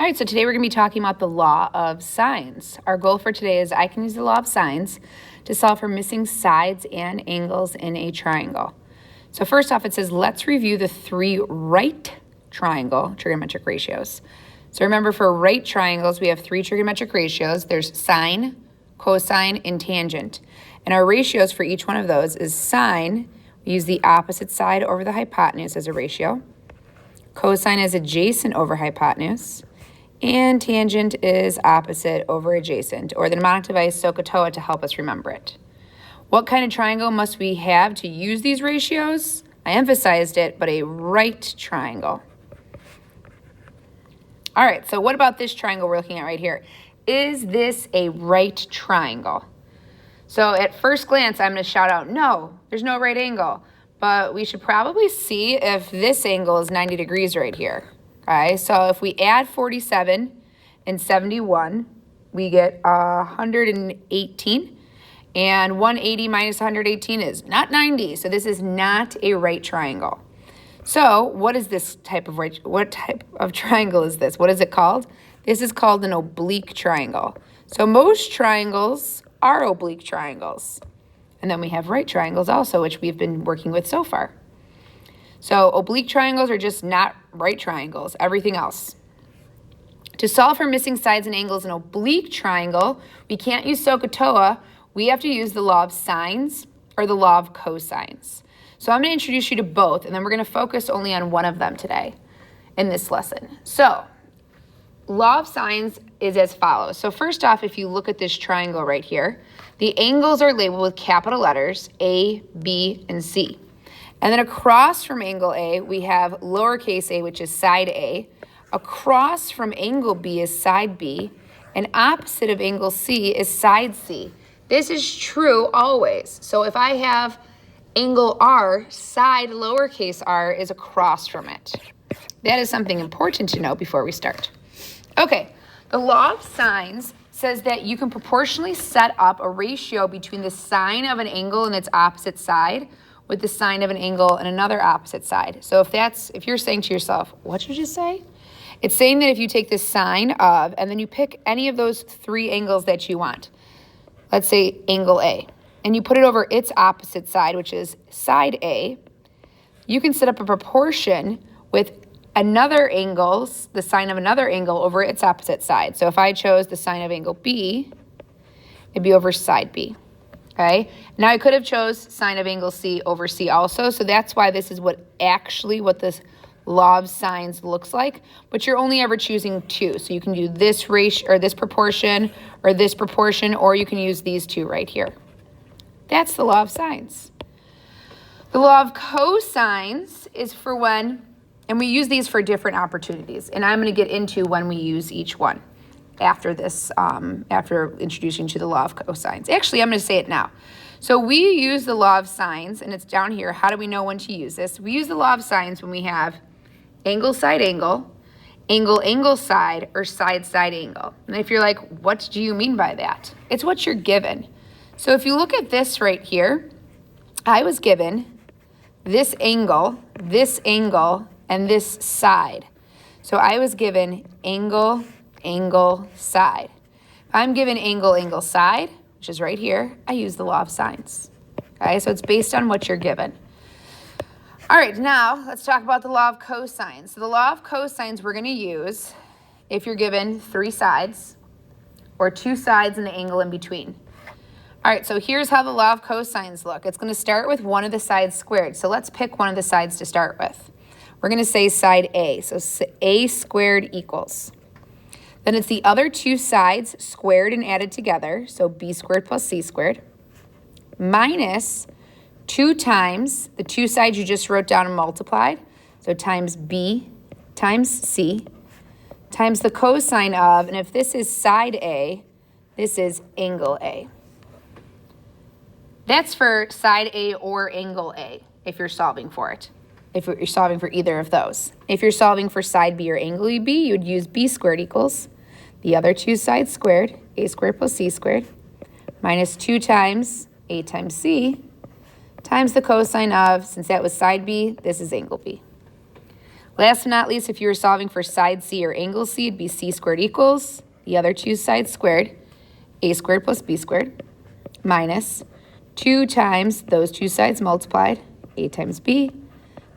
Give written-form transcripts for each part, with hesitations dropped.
All right, so today we're going to be talking about the law of sines. Our goal for today is I can use the law of sines to solve for missing sides and angles in a triangle. So first off, it says, let's review the three right triangle trigonometric ratios. So remember, for right triangles, we have three trigonometric ratios. There's sine, cosine, and tangent. And our ratios for each one of those is sine, we use the opposite side over the hypotenuse as a ratio. Cosine is adjacent over hypotenuse. And tangent is opposite over adjacent, or the mnemonic device SOHCAHTOA to help us remember it. What kind of triangle must we have to use these ratios? I emphasized it, but a right triangle. All right, so what about this triangle we're looking at right here? Is this a right triangle? So at first glance, I'm going to shout out, no, there's no right angle. But we should probably see if this angle is 90 degrees right here. Okay, so if we add 47 and 71, we get 118. And 180 minus 118 is not 90. So this is not a right triangle. So what is this type of triangle is this? What is it called? This is called an oblique triangle. So most triangles are oblique triangles. And then we have right triangles also, which we've been working with so far. So oblique triangles are just not right triangles, everything else. To solve for missing sides and angles in an oblique triangle, we can't use SOHCAHTOA. We have to use the law of sines or the law of cosines. So I'm going to introduce you to both, and then we're going to focus only on one of them today in this lesson. So law of sines is as follows. So first off, if you look at this triangle right here, the angles are labeled with capital letters A, B, and C. And then across from angle A, we have lowercase a, which is side A. Across from angle B is side B. And opposite of angle C is side C. This is true always. So if I have angle R, side lowercase r is across from it. That is something important to know before we start. Okay, the law of sines says that you can proportionally set up a ratio between the sine of an angle and its opposite side with the sine of an angle and another opposite side. So if you're saying to yourself, what did you just say? It's saying that if you take the sine of, and then you pick any of those three angles that you want, let's say angle A, and you put it over its opposite side, which is side A, you can set up a proportion with another angle's, the sine of another angle over its opposite side. So if I chose the sine of angle B, it'd be over side B. Okay, now I could have chose sine of angle C over C also, so that's why this is what this law of sines looks like, but you're only ever choosing two. So you can do this ratio or this proportion, or you can use these two right here. That's the law of sines. The law of cosines is for when, and we use these for different opportunities, and I'm going to get into when we use each one after this, after introducing to the law of cosines. Actually, I'm going to say it now. So we use the law of sines, and it's down here. How do we know when to use this? We use the law of sines when we have angle, side, angle, angle, angle, side, or side, side, angle. And if you're like, what do you mean by that? It's what you're given. So if you look at this right here, I was given this angle, and this side. So I was given angle, angle, side. If I'm given angle, angle, side, which is right here, I use the law of sines. Okay, so it's based on what you're given. All right, now let's talk about the law of cosines. So the law of cosines we're going to use if you're given three sides or two sides and the angle in between. All right, so here's how the law of cosines look. It's going to start with one of the sides squared. So let's pick one of the sides to start with. We're going to say side A. So A squared equals. Then it's the other two sides squared and added together. So B squared plus C squared. Minus 2 times the two sides you just wrote down and multiplied. So times B times C times the cosine of, and if this is side A, this is angle A. That's for side A or angle A if you're solving for it. If you're solving for either of those. If you're solving for side B or angle B, you would use B squared equals the other two sides squared, A squared plus C squared, minus 2 times A times C, times the cosine of, since that was side B, this is angle B. Last but not least, if you were solving for side C or angle C, it'd be C squared equals the other two sides squared, A squared plus B squared, minus 2 times those two sides multiplied, A times B,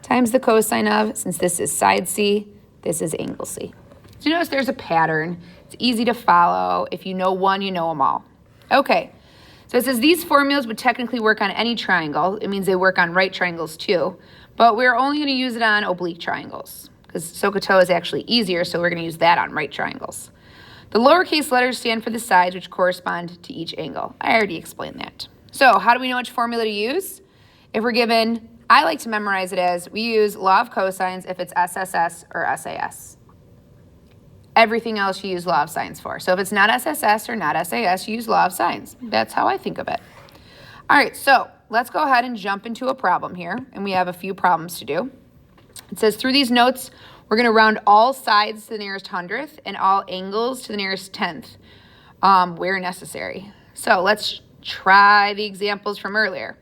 times the cosine of, since this is side C, this is angle C. So you notice there's a pattern. It's easy to follow. If you know one, you know them all. Okay, so it says these formulas would technically work on any triangle. It means they work on right triangles too, but we're only going to use it on oblique triangles because SOHCAHTOA is actually easier, so we're going to use that on right triangles. The lowercase letters stand for the sides which correspond to each angle. I already explained that. So how do we know which formula to use? If we're given, I like to memorize it as we use law of cosines if it's SSS or SAS. Everything else you use law of sines for. So if it's not SSS or not SAS, you use law of sines. That's how I think of it. All right, so let's go ahead and jump into a problem here, and we have a few problems to do. It says through these notes, we're going to round all sides to the nearest hundredth and all angles to the nearest tenth where necessary. So let's try the examples from earlier.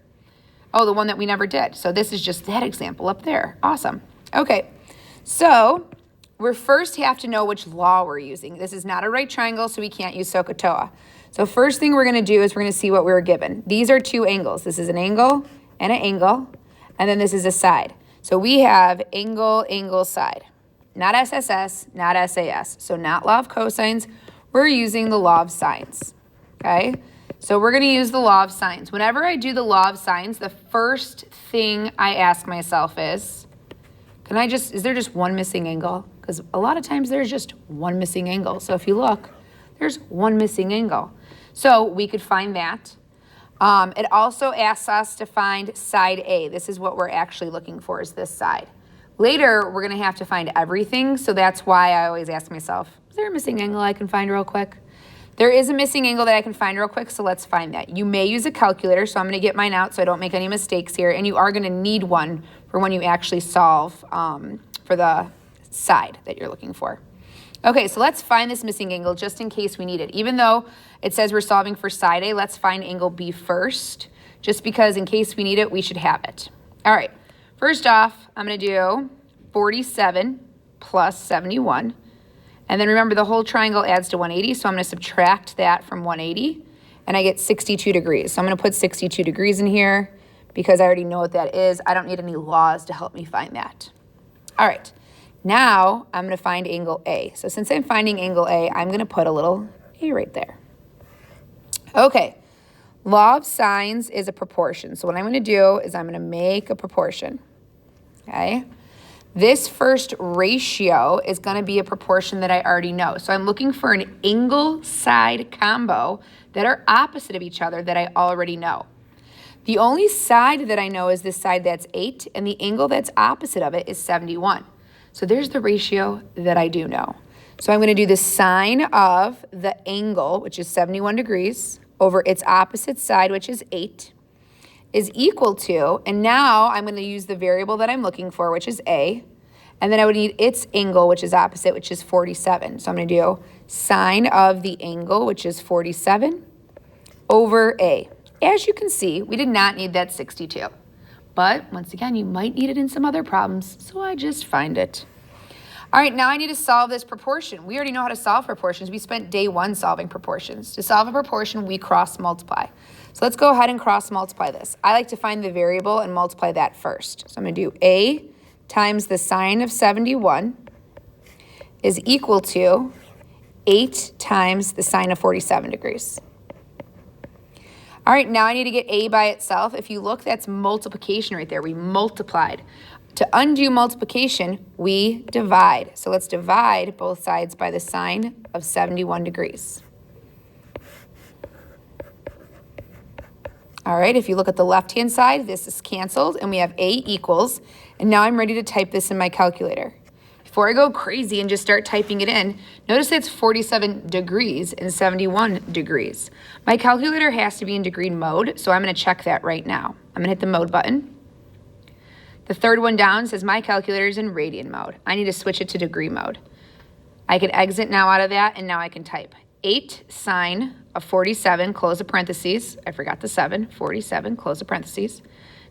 Oh, the one that we never did. So this is just that example up there. Awesome. Okay, so we first have to know which law we're using. This is not a right triangle, so we can't use SOHCAHTOA. So first thing we're going to do is we're going to see what we were given. These are two angles. This is an angle, and then this is a side. So we have angle, angle, side. Not SSS, not SAS. So not law of cosines. We're using the law of sines. Okay? So we're going to use the law of sines. Whenever I do the law of sines, the first thing I ask myself is there just one missing angle? Because a lot of times there's just one missing angle. So if you look, there's one missing angle. So we could find that. It also asks us to find side A. This is what we're actually looking for, is this side. Later, we're going to have to find everything. So that's why I always ask myself, is there a missing angle I can find real quick? There is a missing angle that I can find real quick, so let's find that. You may use a calculator, so I'm going to get mine out so I don't make any mistakes here. And you are going to need one for when you actually solve for the side that you're looking for. Okay, so let's find this missing angle just in case we need it. Even though it says we're solving for side A, let's find angle B first, just because in case we need it, we should have it. All right, first off, I'm going to do 47 plus 71. And then remember, the whole triangle adds to 180, so I'm going to subtract that from 180, and I get 62 degrees. So I'm going to put 62 degrees in here because I already know what that is. I don't need any laws to help me find that. All right, now I'm going to find angle A. So since I'm finding angle A, I'm going to put a little A right there. Okay, law of sines is a proportion. So what I'm going to do is I'm going to make a proportion, okay? This first ratio is going to be a proportion that I already know. So I'm looking for an angle-side combo that are opposite of each other that I already know. The only side that I know is this side that's 8, and the angle that's opposite of it is 71. So there's the ratio that I do know. So I'm going to do the sine of the angle, which is 71 degrees, over its opposite side, which is 8. Is equal to, and now I'm going to use the variable that I'm looking for, which is A, and then I would need its angle, which is opposite, which is 47. So I'm going to do sine of the angle, which is 47, over A. As you can see, we did not need that 62. But once again, you might need it in some other problems, so I just find it. All right, now I need to solve this proportion. We already know how to solve proportions. We spent day one solving proportions. To solve a proportion, we cross multiply. So let's go ahead and cross multiply this. I like to find the variable and multiply that first. So I'm going to do A times the sine of 71 is equal to 8 times the sine of 47 degrees. All right, now I need to get A by itself. If you look, that's multiplication right there. We multiplied. To undo multiplication, we divide. So let's divide both sides by the sine of 71 degrees. All right, if you look at the left-hand side, this is canceled, and we have A equals, and now I'm ready to type this in my calculator. Before I go crazy and just start typing it in, notice it's 47 degrees and 71 degrees. My calculator has to be in degree mode, so I'm going to check that right now. I'm going to hit the mode button. The third one down says my calculator is in radian mode. I need to switch it to degree mode. I can exit now out of that, and now I can type 8 sine of 47, close the parentheses. I forgot the 7, 47, close the parentheses,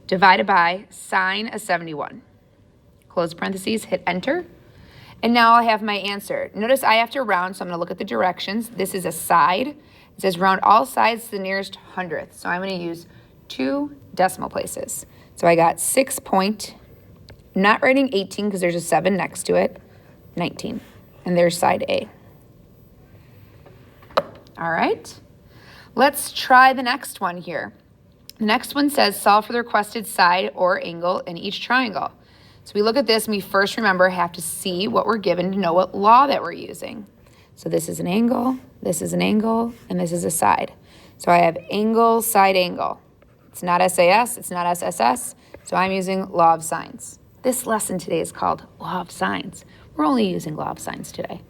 divided by sine of 71. close parentheses, hit enter. And now I have my answer. Notice I have to round, so I'm going to look at the directions. This is a side. It says round all sides to the nearest hundredth. So I'm going to use 2 decimal places. So I got 6 point, not writing 18 because there's a 7 next to it, 19. And there's side A. All right. Let's try the next one here. The next one says solve for the requested side or angle in each triangle. So we look at this and we first have to see what we're given to know what law that we're using. So this is an angle, this is an angle, and this is a side. So I have angle, side, angle. It's not SAS, it's not SSS, so I'm using law of sines. This lesson today is called law of sines. We're only using law of sines today.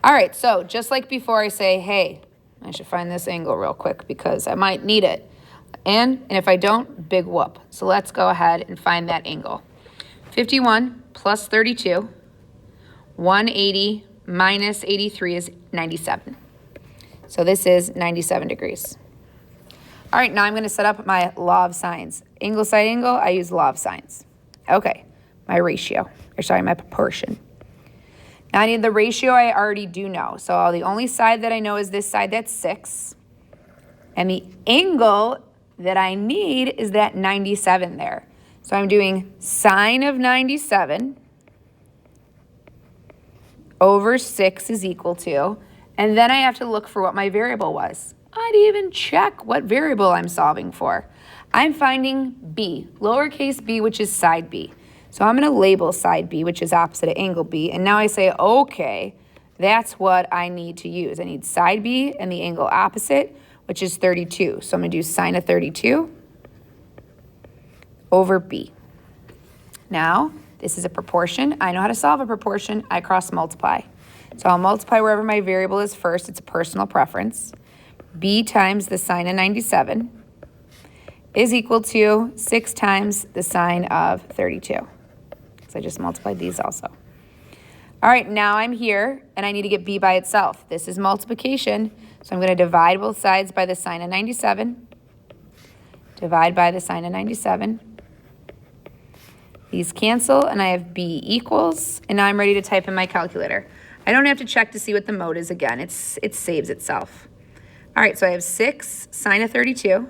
All right, so just like before, I say, hey, I should find this angle real quick because I might need it. And if I don't, big whoop. So let's go ahead and find that angle. 51 plus 32, 180 minus 83 is 97. So this is 97 degrees. All right, now I'm going to set up my law of sines. Angle, side, angle, I use law of sines. Okay, my my proportion. Now I need the ratio I already do know. So the only side that I know is this side, that's 6. And the angle that I need is that 97 there. So I'm doing sine of 97 over 6 is equal to, and then I have to look for what my variable was. I didn't even check what variable I'm solving for. I'm finding B, lowercase b, which is side B. So I'm going to label side B, which is opposite of angle B, and now I say, okay, that's what I need to use. I need side B and the angle opposite, which is 32. So I'm going to do sine of 32 over B. Now, this is a proportion. I know how to solve a proportion. I cross multiply. So I'll multiply wherever my variable is first. It's a personal preference. B times the sine of 97 is equal to 6 times the sine of 32. So I just multiplied these also. All right, now I'm here, and I need to get B by itself. This is multiplication, so I'm going to divide both sides by the sine of 97. Divide by the sine of 97. These cancel, and I have B equals, and now I'm ready to type in my calculator. I don't have to check to see what the mode is again. It saves itself. All right, so I have 6 sine of 32,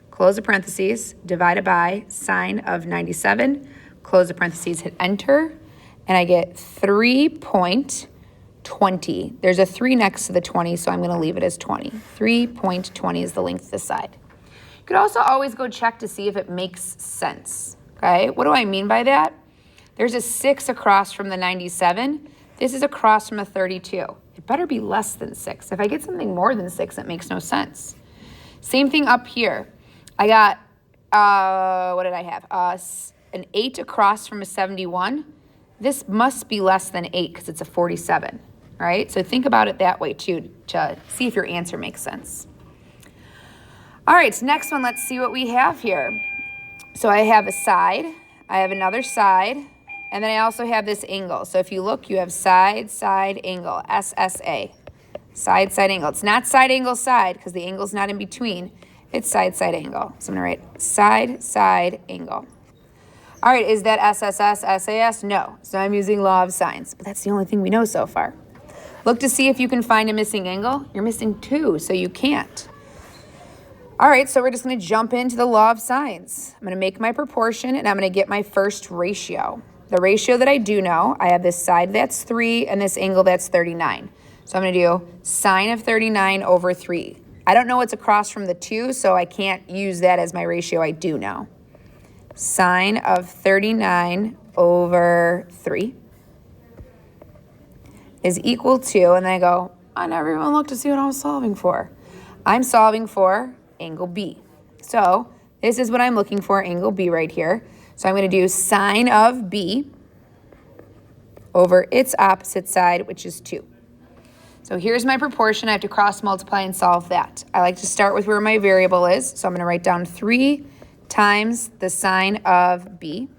close the parentheses, divided by sine of 97, close the parentheses, hit enter, and I get 3.20. There's a 3 next to the 20, so I'm going to leave it as 20. 3.20 is the length of the side. You could also always go check to see if it makes sense. Okay, what do I mean by that? There's a 6 across from the 97. This is across from a 32. It better be less than 6. If I get something more than 6, it makes no sense. Same thing up here. I got, what did I have? An 8 across from a 71. This must be less than 8 because it's a 47, right? So think about it that way too to see if your answer makes sense. All right, so next one, let's see what we have here. So I have a side, I have another side, and then I also have this angle. So if you look, you have side, side, angle, SSA. Side, side, angle. It's not side, angle, side, because the angle's not in between. It's side, side, angle. So I'm going to write side, side, angle. All right, is that SSS, SAS? No. So I'm using law of sines, but that's the only thing we know so far. Look to see if you can find a missing angle. You're missing 2, so you can't. All right, so we're just going to jump into the law of sines. I'm going to make my proportion, and I'm going to get my first ratio. The ratio that I do know, I have this side that's 3 and this angle that's 39. So I'm going to do sine of 39 over 3. I don't know what's across from the 2, so I can't use that as my ratio I do know. Sine of 39 over 3 is equal to, and then I go, I never even looked to see what I was solving for. I'm solving for angle B. So this is what I'm looking for, angle B right here. So I'm going to do sine of B over its opposite side, which is 2. So here's my proportion. I have to cross multiply and solve that. I like to start with where my variable is. So I'm going to write down 3 times the sine of B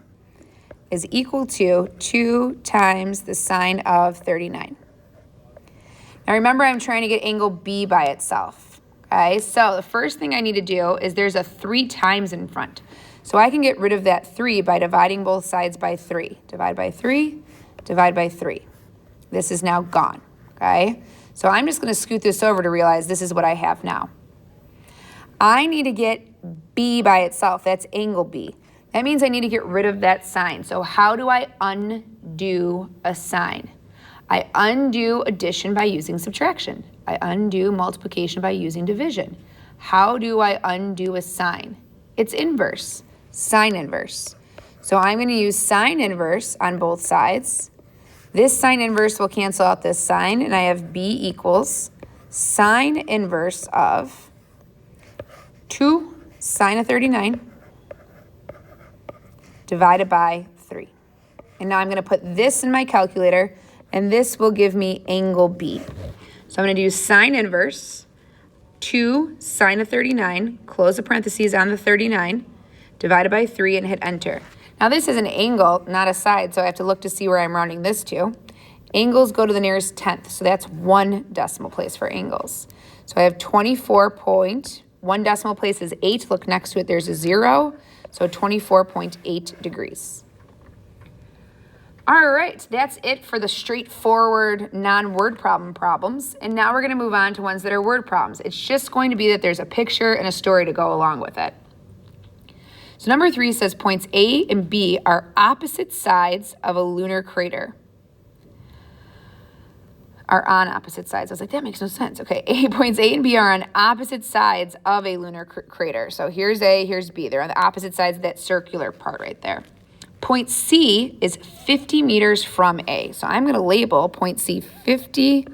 is equal to 2 times the sine of 39. Now remember, I'm trying to get angle B by itself. Okay, so the first thing I need to do is there's a 3 times in front. So I can get rid of that 3 by dividing both sides by 3. Divide by 3, divide by 3. This is now gone, okay? So I'm just going to scoot this over to realize this is what I have now. I need to get B by itself. That's angle B. That means I need to get rid of that sign. So how do I undo a sign? I undo addition by using subtraction. I undo multiplication by using division. How do I undo a sign? It's inverse, sine inverse. So I'm going to use sine inverse on both sides. This sine inverse will cancel out this sign, and I have B equals sine inverse of 2 sine of 39 divided by 3. And now I'm going to put this in my calculator, and this will give me angle B. So I'm going to do sine inverse, 2 sine of 39, close the parentheses on the 39, divided by 3, and hit enter. Now this is an angle, not a side, so I have to look to see where I'm rounding this to. Angles go to the nearest tenth, so that's 1 decimal place for angles. So I have 1 decimal place is 8. Look next to it, there's a 0, so 24.8 degrees. All right, that's it for the straightforward non-word problem problems. And now we're going to move on to ones that are word problems. It's just going to be that there's a picture and a story to go along with it. So number 3 says points A and B are opposite sides of a lunar crater. Are on opposite sides. I was like, that makes no sense. Okay, points A and B are on opposite sides of a lunar crater. So here's A, here's B. They're on the opposite sides of that circular part right there. Point C is 50 meters from A. So I'm going to label point C 50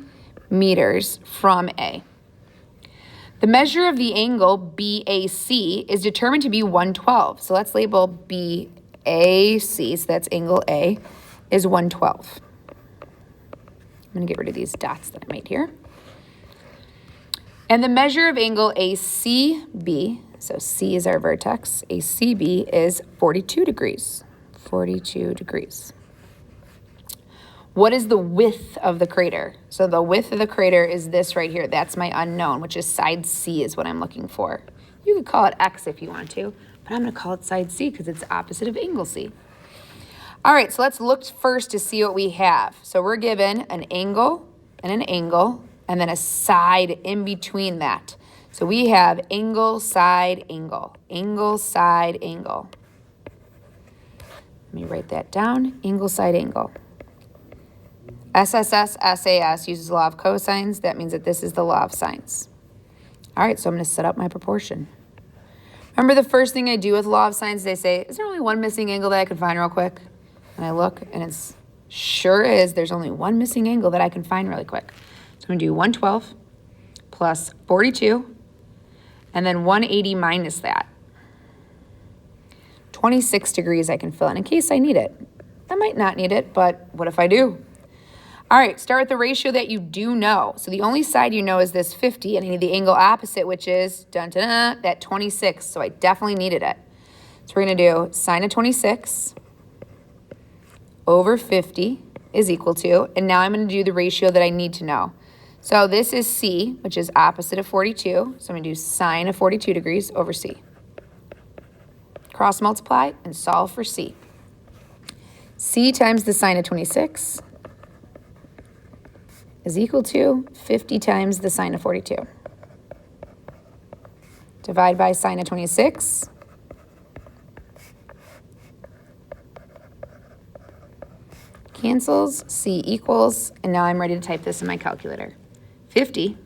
meters from A. The measure of the angle BAC is determined to be 112. So let's label BAC, so that's angle A, is 112. I'm going to get rid of these dots that I made here. And the measure of angle ACB, so C is our vertex, ACB is 42 degrees. 42 degrees. What is the width of the crater? So the width of the crater is this right here. That's my unknown, which is side C is what I'm looking for. You could call it X if you want to, but I'm going to call it side C because it's opposite of angle C. All right, so let's look first to see what we have. So we're given an angle, and then a side in between that. So we have angle, side, angle, angle, side, angle. Let me write that down, angle, side, angle. SSS, SAS uses law of cosines. That means that this is the law of sines. All right, so I'm going to set up my proportion. Remember the first thing I do with law of sines, they say, is there only one missing angle that I can find real quick? And I look, and it's sure is. There's only one missing angle that I can find really quick. So I'm going to do 112 plus 42, and then 180 minus that. 26 degrees I can fill in case I need it. I might not need it, but what if I do? All right, start with the ratio that you do know. So the only side you know is this 50, and I need the angle opposite, which is that 26. So I definitely needed it. So we're going to do sine of 26 over 50 is equal to, and now I'm going to do the ratio that I need to know. So this is C, which is opposite of 42. So I'm going to do sine of 42 degrees over C. Cross multiply and solve for C. C times the sine of 26 is equal to 50 times the sine of 42. Divide by sine of 26. Cancels, C equals, and now I'm ready to type this in my calculator. 50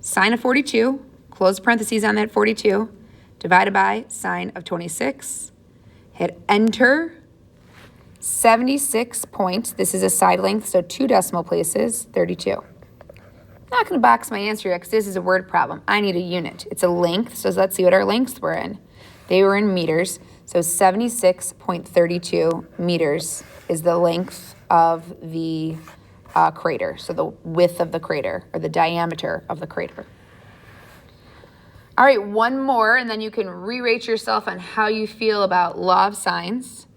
sine of 42, close parentheses on that 42, divided by sine of 26, hit enter, 76 point, this is a side length, so 2 decimal places, 32. I'm not going to box my answer yet because this is a word problem. I need a unit. It's a length, so let's see what our lengths were in. They were in meters, so 76.32 meters is the length of the crater, so the width of the crater, or the diameter of the crater. All right, one more, and then you can re-rate yourself on how you feel about law of sines.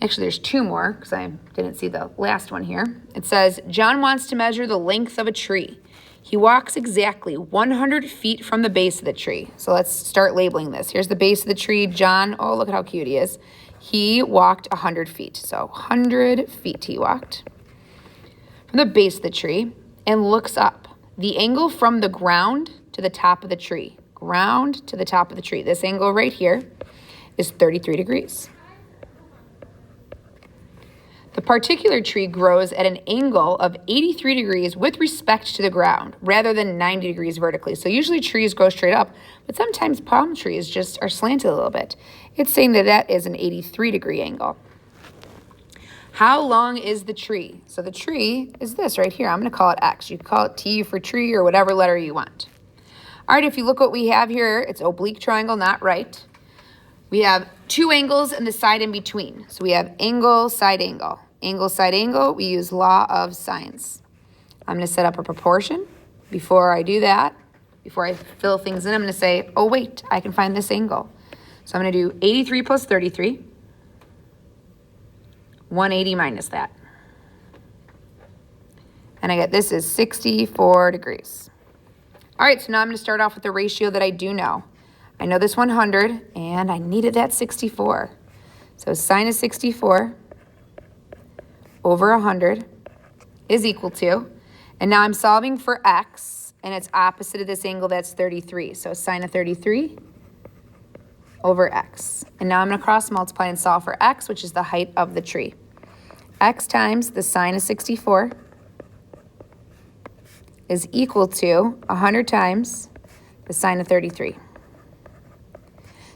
Actually, there's 2 more, because I didn't see the last one here. It says, John wants to measure the length of a tree. He walks exactly 100 feet from the base of the tree. So let's start labeling this. Here's the base of the tree. John, oh, look at how cute he is. He walked 100 feet. So 100 feet he walked from the base of the tree and looks up. The angle from the ground to the top of the tree. Ground to the top of the tree. This angle right here is 33 degrees. The particular tree grows at an angle of 83 degrees with respect to the ground rather than 90 degrees vertically. So usually trees grow straight up, but sometimes palm trees just are slanted a little bit. It's saying that that is an 83 degree angle. How long is the tree? So the tree is this right here. I'm going to call it X. You can call it T for tree or whatever letter you want. All right, if you look what we have here, it's oblique triangle, not right. We have two angles and the side in between. So we have angle, side angle. Angle, side angle, we use law of sines. I'm going to set up a proportion. Before I do that, before I fill things in, I'm going to say, oh, wait, I can find this angle. So I'm going to do 83 plus 33, 180 minus that. And I get this is 64 degrees. All right, so now I'm going to start off with the ratio that I do know. I know this 100, and I needed that 64. So sine of 64 over 100 is equal to, and now I'm solving for x, and it's opposite of this angle, that's 33. So sine of 33 over x. And now I'm going to cross multiply and solve for x, which is the height of the tree. X times the sine of 64 is equal to 100 times the sine of 33.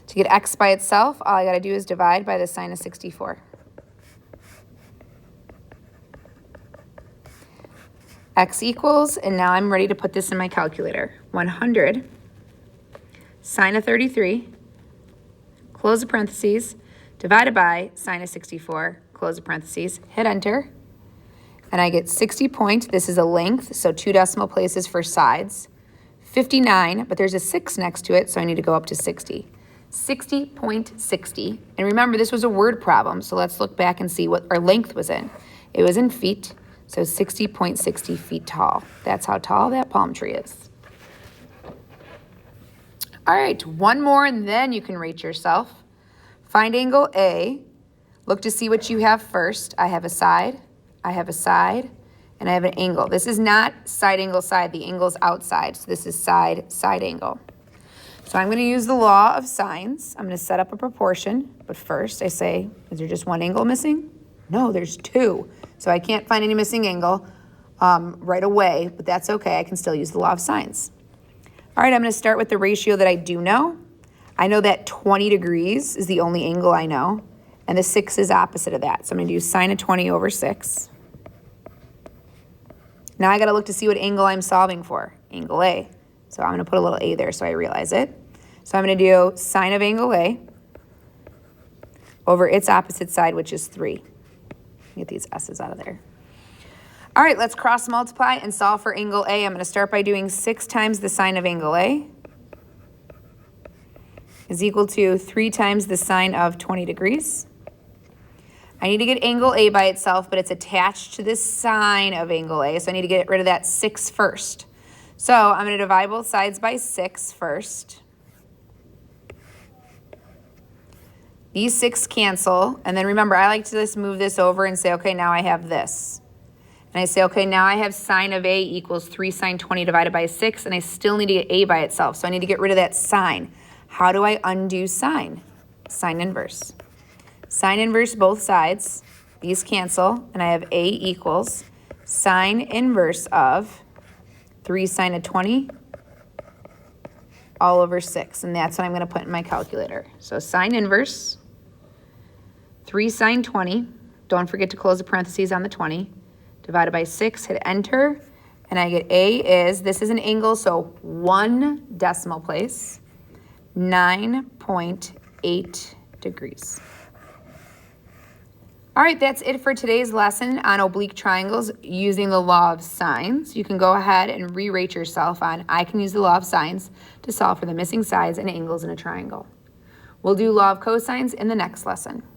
To get x by itself, all I got to do is divide by the sine of 64. X equals, and now I'm ready to put this in my calculator. 100 sine of 33, close the parentheses, divided by sine of 64, close the parentheses, hit enter, and I get 60 point, this is a length, so 2 decimal places for sides, 59, but there's a 6 next to it, so I need to go up to 60. 60.60, and remember this was a word problem, so let's look back and see what our length was in. It was in feet, so 60.60 feet tall. That's how tall that palm tree is. All right, one more and then you can rate yourself. Find angle A. Look to see what you have first. I have a side, I have a side, and I have an angle. This is not side angle side, the angle's outside, so this is side, side angle. So I'm going to use the law of sines. I'm going to set up a proportion, but first I say, is there just one angle missing? No, there's two. So I can't find any missing angle right away, but that's okay. I can still use the law of sines. All right, I'm going to start with the ratio that I do know. I know that 20 degrees is the only angle I know, and the 6 is opposite of that. So I'm going to do sine of 20 over 6. Now I got to look to see what angle I'm solving for, angle A. So I'm going to put a little A there so I realize it. So I'm going to do sine of angle A over its opposite side, which is 3. Get these S's out of there. All right, let's cross multiply and solve for angle A. I'm going to start by doing 6 times the sine of angle A is equal to 3 times the sine of 20 degrees. I need to get angle A by itself, but it's attached to this sine of angle A, so I need to get rid of that 6 first. So I'm going to divide both sides by 6 first. These 6 cancel, and then remember, I like to just move this over and say, okay, now I have this. And I say, okay, now I have sine of A equals 3 sine 20 divided by 6, and I still need to get A by itself, so I need to get rid of that sine. How do I undo sine? Sine inverse. Sine inverse both sides. These cancel, and I have A equals sine inverse of 3 sine of 20 all over 6, and that's what I'm going to put in my calculator. So sine inverse 3 sine 20, don't forget to close the parentheses on the 20, divided by 6, hit enter, and I get A is, this is an angle, so 1 decimal place, 9.8 degrees. All right, that's it for today's lesson on oblique triangles using the law of sines. You can go ahead and re-rate yourself on I can use the law of sines to solve for the missing sides and angles in a triangle. We'll do law of cosines in the next lesson.